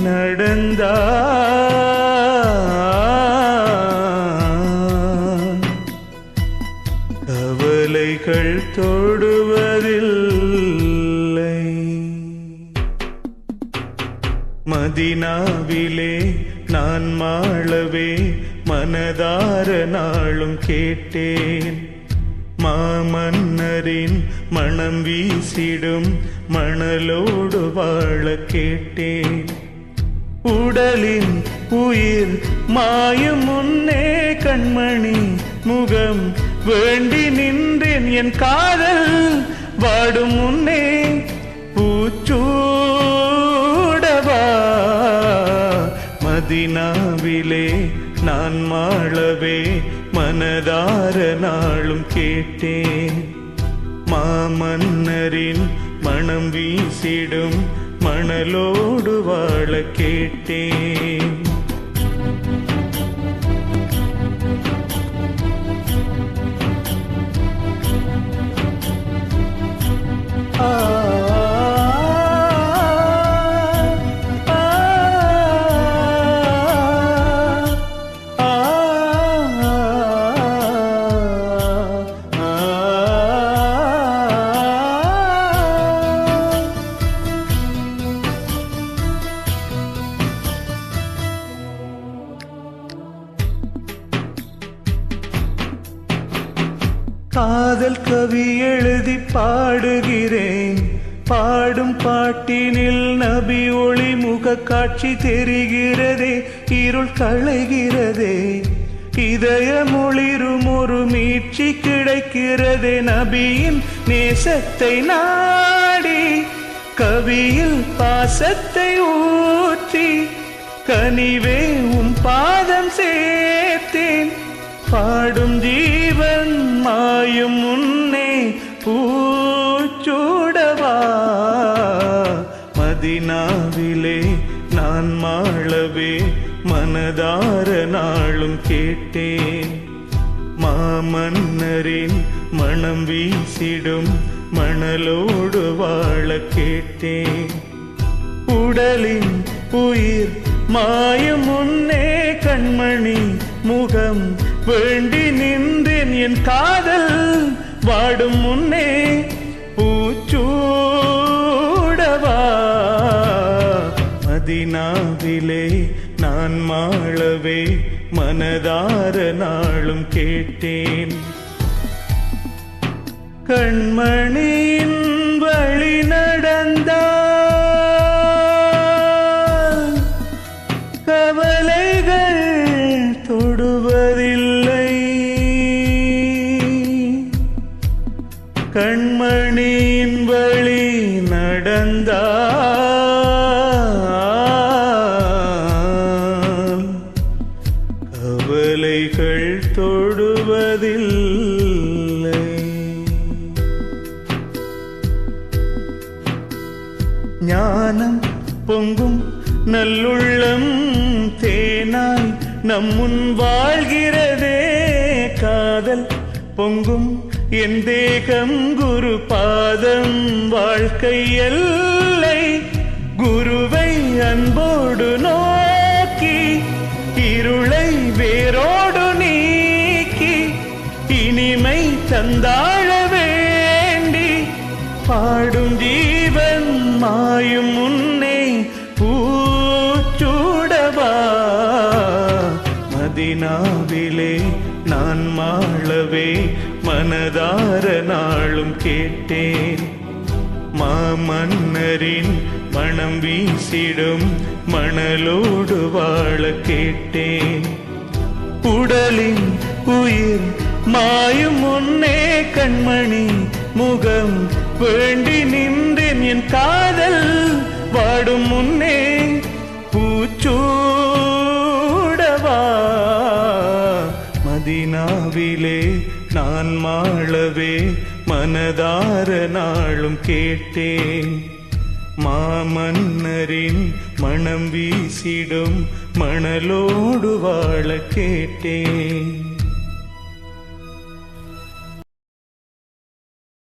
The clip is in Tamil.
நடந்தான் கவலைகள் தொடுவதில்லை. மதீனாவிலே நான் மாளவே மனதார நாளும் கேட்டேன். மாமன்னரின் மனம் வீசிடும் மணலோடு வாழ கேட்டேன். உடலின் உயிர் மாயும் முன்னே கண்மணி முகம் வேண்டி நின்றேன். என் காதல் வாடும் முன்னே பூச்சூடவா மதீனாவிலே நான் மாளவே மனதார நாளும் கேட்டேன். மாமன்னரின் மனம் வீசிடும் மணலோடு வாழ கேட்டேன். காதல் கவி எழுதி பாடுகிறேன். பாடும் பாட்டினில் நபி ஒளி முக காட்சி தெரிகிறதே. இருள் களைகிறதே, இதயமொளிரும் ஒரு மீட்சி கிடைக்கிறதே. நபியின் நேசத்தை நாடி கவியில் பாசத்தை ஊற்றி கனிவே உம் பாதம் சேர்த்தேன். பாடும் ஜீவன் மாயும் முன்னே பூச்சூடவா மதீனாவிலே நான் மாளவே மனதார நாளும் கேட்டேன். மாமன்னரின் மனம் வீசிடும் மணலோடு வாழ கேட்டேன். உடலின் உயிர் மாயும் முன்னே கண்மணி முகம் வேண்டி நின்றேன். என் காதல் வாடும் முன்னே பூச்சூடவா மதீனாவிலே நான் மாளவே மனதார நாளும் கேட்டேன். கண்மணியின் வழி நடந்தால் கவலைகள் தொடுவதில்லை. கண்மணியின் வழி நடந்தால் கவலைகள் தொடுவதில்லை. ஞானம் பொங்கும் நல்லுள்ளம் தேனாய் நம்முன் வாழ்கிறதே. காதல் பொங்கும் என் தேகம் குரு பாதம் வாழ்க்கை எல்லை. குருவை அன்போடு நோக்கி இருளை வேரோடு நீக்கி இனிமை தந்தாழ வேண்டி பாடும் ஜீவன் மாயும் முன்னே பூச்சூடவா மதீனாவிலே நான் மாளவே மனதார நாளும் கேட்டேன். மாமன்னரின் மனம் வீசிடும் மணலோடு வாழ கேட்டேன். உடலின் உயிர் மாயும் முன்னே கண்மணி முகம் வேண்டி நின்றேன். என் காதல் வாடும் முன்னே பூச்சூடவா மதீனாவிலே நான் மாளவே மனதார நாளும் கேட்டேன். மாமன்னரின் மனம் வீசிடும் மணலோடு வாழ கேட்டேன்.